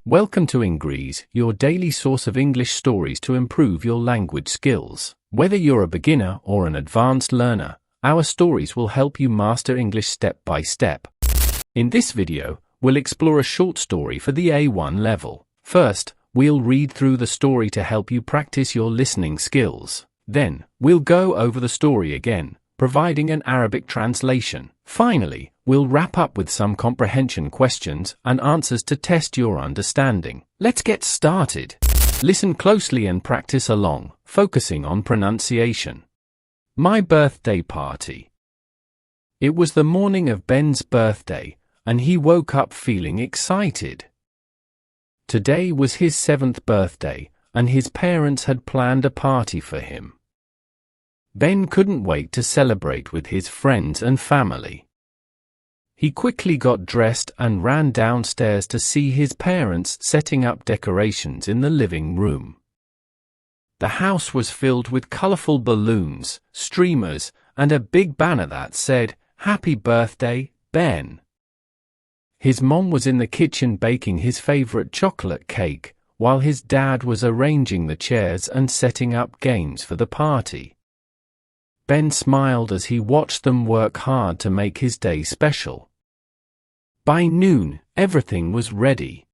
Welcome to EngRies, your daily source of English stories to improve your language skills. Whether you're a beginner or an advanced learner, our stories will help you master English step by step. In this video, we'll explore a short story for the A1 level. First, we'll read through the story to help you practice your listening skills. Then, we'll go over the story again, providing an Arabic translation. Finally, we'll wrap up with some comprehension questions and answers to test your understanding. Let's get started. Listen closely and practice along, focusing on pronunciation. My birthday party. It was the morning of Ben's birthday, and he woke up feeling excited. Today was his 7th birthday, and his parents had planned a party for him. Ben couldn't wait to celebrate with his friends and family. He quickly got dressed and ran downstairs to see his parents setting up decorations in the living room. The house was filled with colorful balloons, streamers, and a big banner that said, "Happy Birthday, Ben." His mom was in the kitchen baking his favorite chocolate cake, while his dad was arranging the chairs and setting up games for the party. Ben smiled as he watched them work hard to make his day special. By noon, everything was ready.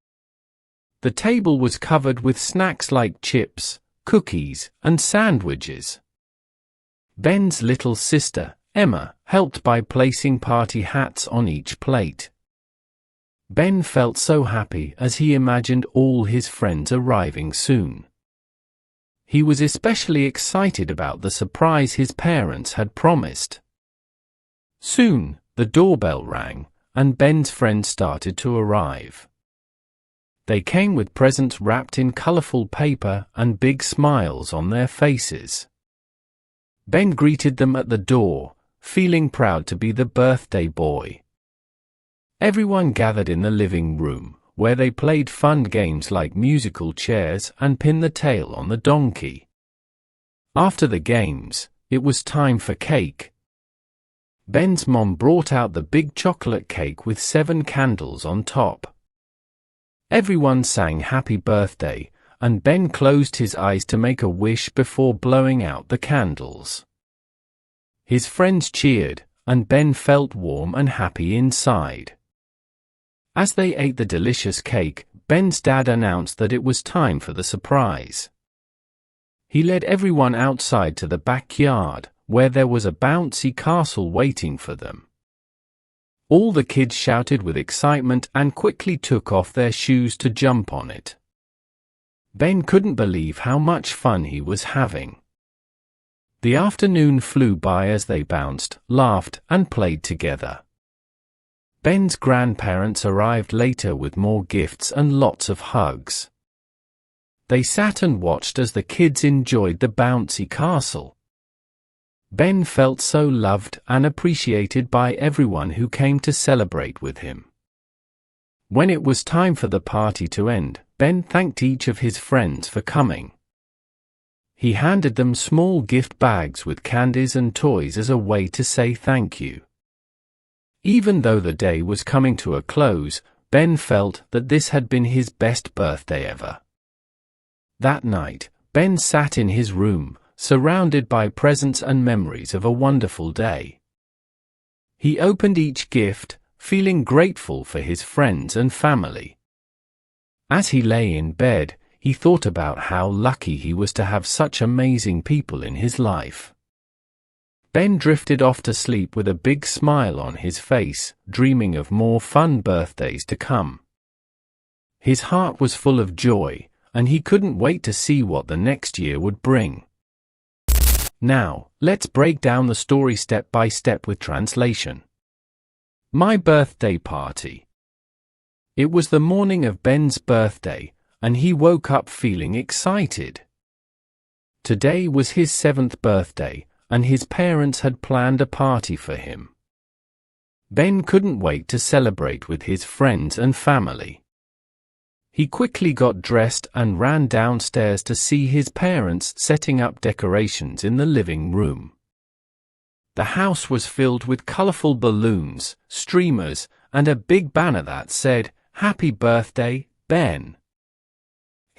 The table was covered with snacks like chips, cookies, and sandwiches. Ben's little sister, Emma, helped by placing party hats on each plate. Ben felt so happy as he imagined all his friends arriving soon. He was especially excited about the surprise his parents had promised. Soon, the doorbell rang, and Ben's friends started to arrive. They came with presents wrapped in colorful paper and big smiles on their faces. Ben greeted them at the door, feeling proud to be the birthday boy. Everyone gathered in the living room, where they played fun games like musical chairs and pin the tail on the donkey. After the games, it was time for cake. Ben's mom brought out the big chocolate cake with 7 candles on top. Everyone sang happy birthday, and Ben closed his eyes to make a wish before blowing out the candles. His friends cheered, and Ben felt warm and happy inside. As they ate the delicious cake, Ben's dad announced that it was time for the surprise. He led everyone outside to the backyard, where there was a bouncy castle waiting for them. All the kids shouted with excitement and quickly took off their shoes to jump on it. Ben couldn't believe how much fun he was having. The afternoon flew by as they bounced, laughed, and played together. Ben's grandparents arrived later with more gifts and lots of hugs. They sat and watched as the kids enjoyed the bouncy castle. Ben felt so loved and appreciated by everyone who came to celebrate with him. When it was time for the party to end, Ben thanked each of his friends for coming. He handed them small gift bags with candies and toys as a way to say thank you. Even though the day was coming to a close, Ben felt that this had been his best birthday ever. That night, Ben sat in his room, surrounded by presents and memories of a wonderful day. He opened each gift, feeling grateful for his friends and family. As he lay in bed, he thought about how lucky he was to have such amazing people in his life. Ben drifted off to sleep with a big smile on his face, dreaming of more fun birthdays to come. His heart was full of joy, and he couldn't wait to see what the next year would bring. Now, let's break down the story step by step with translation. My birthday party. It was the morning of Ben's birthday, and he woke up feeling excited. Today was his 7th birthday, and his parents had planned a party for him. Ben couldn't wait to celebrate with his friends and family. He quickly got dressed and ran downstairs to see his parents setting up decorations in the living room. The house was filled with colorful balloons, streamers, and a big banner that said, "Happy Birthday, Ben."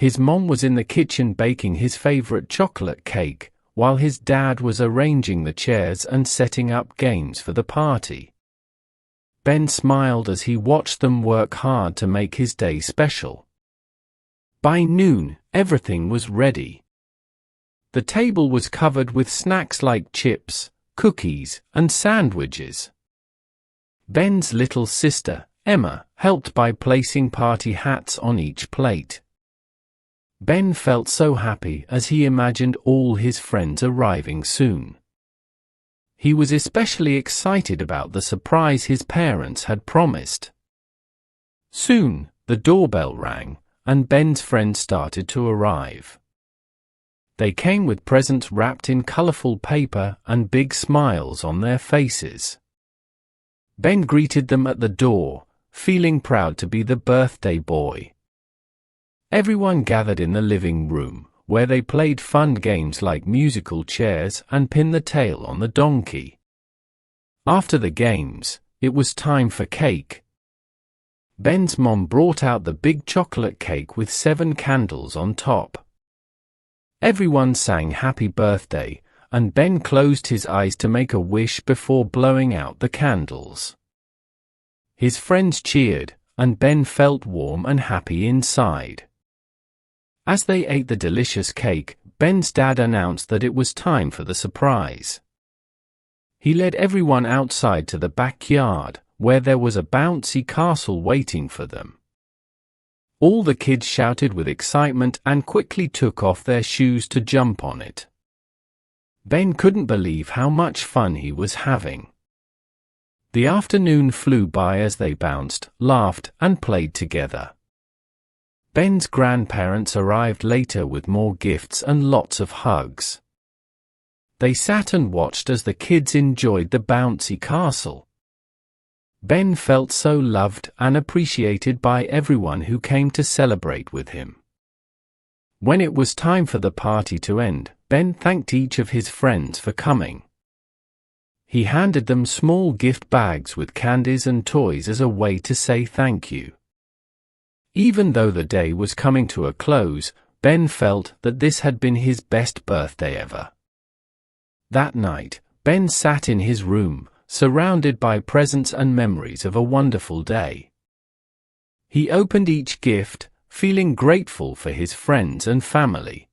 His mom was in the kitchen baking his favorite chocolate cake, while his dad was arranging the chairs and setting up games for the party. Ben smiled as he watched them work hard to make his day special. By noon, everything was ready. The table was covered with snacks like chips, cookies, and sandwiches. Ben's little sister, Emma, helped by placing party hats on each plate. Ben felt so happy as he imagined all his friends arriving soon. He was especially excited about the surprise his parents had promised. Soon, the doorbell rang, and Ben's friends started to arrive. They came with presents wrapped in colorful paper and big smiles on their faces. Ben greeted them at the door, feeling proud to be the birthday boy. Everyone gathered in the living room, where they played fun games like musical chairs and pin the tail on the donkey. After the games, it was time for cake. Ben's mom brought out the big chocolate cake with 7 candles on top. Everyone sang happy birthday, and Ben closed his eyes to make a wish before blowing out the candles. His friends cheered, and Ben felt warm and happy inside. As they ate the delicious cake, Ben's dad announced that it was time for the surprise. He led everyone outside to the backyard, where there was a bouncy castle waiting for them. All the kids shouted with excitement and quickly took off their shoes to jump on it. Ben couldn't believe how much fun he was having. The afternoon flew by as they bounced, laughed, and played together. Ben's grandparents arrived later with more gifts and lots of hugs. They sat and watched as the kids enjoyed the bouncy castle. Ben felt so loved and appreciated by everyone who came to celebrate with him. When it was time for the party to end, Ben thanked each of his friends for coming. He handed them small gift bags with candies and toys as a way to say thank you. Even though the day was coming to a close, Ben felt that this had been his best birthday ever. That night, Ben sat in his room, surrounded by presents and memories of a wonderful day. He opened each gift, feeling grateful for his friends and family.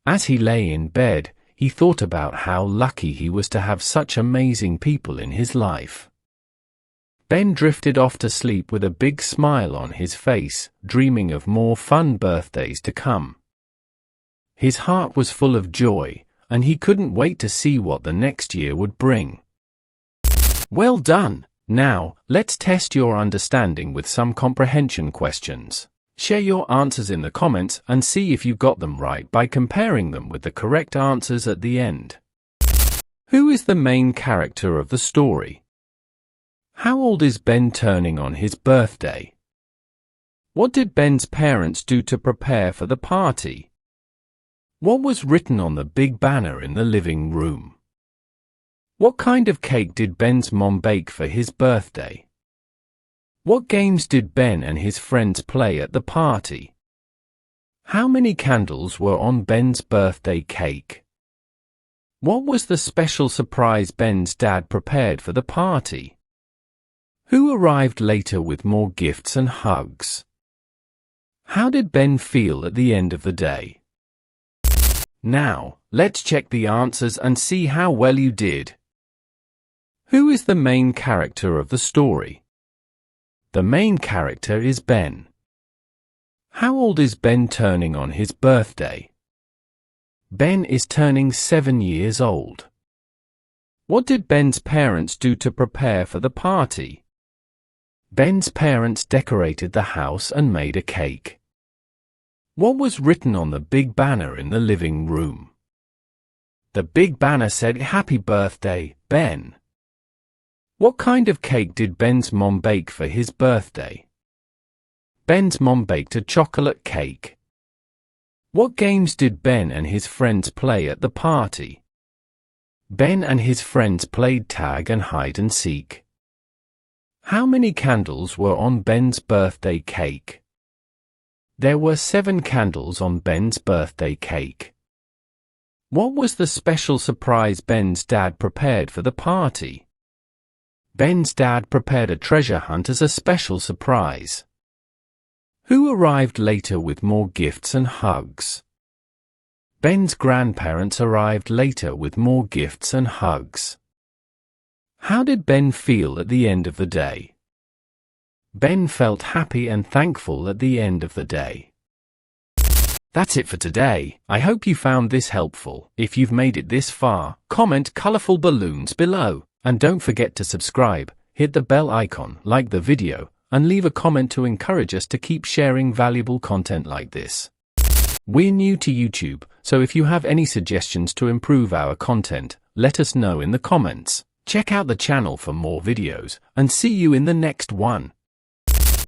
As he lay in bed, he thought about how lucky he was to have such amazing people in his life. Ben drifted off to sleep with a big smile on his face, dreaming of more fun birthdays to come. His heart was full of joy, and he couldn't wait to see what the next year would bring. Well done! Now, let's test your understanding with some comprehension questions. Share your answers in the comments and see if you got them right by comparing them with the correct answers at the end. Who is the main character of the story? How old is Ben turning on his birthday? What did Ben's parents do to prepare for the party? What was written on the big banner in the living room? What kind of cake did Ben's mom bake for his birthday? What games did Ben and his friends play at the party? How many candles were on Ben's birthday cake? What was the special surprise Ben's dad prepared for the party? Who arrived later with more gifts and hugs? How did Ben feel at the end of the day? Now, let's check the answers and see how well you did. Who is the main character of the story? The main character is Ben. How old is Ben turning on his birthday? Ben is turning 7 years old. What did Ben's parents do to prepare for the party? Ben's parents decorated the house and made a cake. What was written on the big banner in the living room? The big banner said, "Happy birthday, Ben." What kind of cake did Ben's mom bake for his birthday? Ben's mom baked a chocolate cake. What games did Ben and his friends play at the party? Ben and his friends played tag and hide and seek. How many candles were on Ben's birthday cake? There were 7 candles on Ben's birthday cake. What was the special surprise Ben's dad prepared for the party? Ben's dad prepared a treasure hunt as a special surprise. Who arrived later with more gifts and hugs? Ben's grandparents arrived later with more gifts and hugs. How did Ben feel at the end of the day? Ben felt happy and thankful at the end of the day. That's it for today. I hope you found this helpful. If you've made it this far, comment colorful balloons below. And don't forget to subscribe, hit the bell icon, like the video, and leave a comment to encourage us to keep sharing valuable content like this. We're new to YouTube, so if you have any suggestions to improve our content, let us know in the comments. Check out the channel for more videos, and see you in the next one.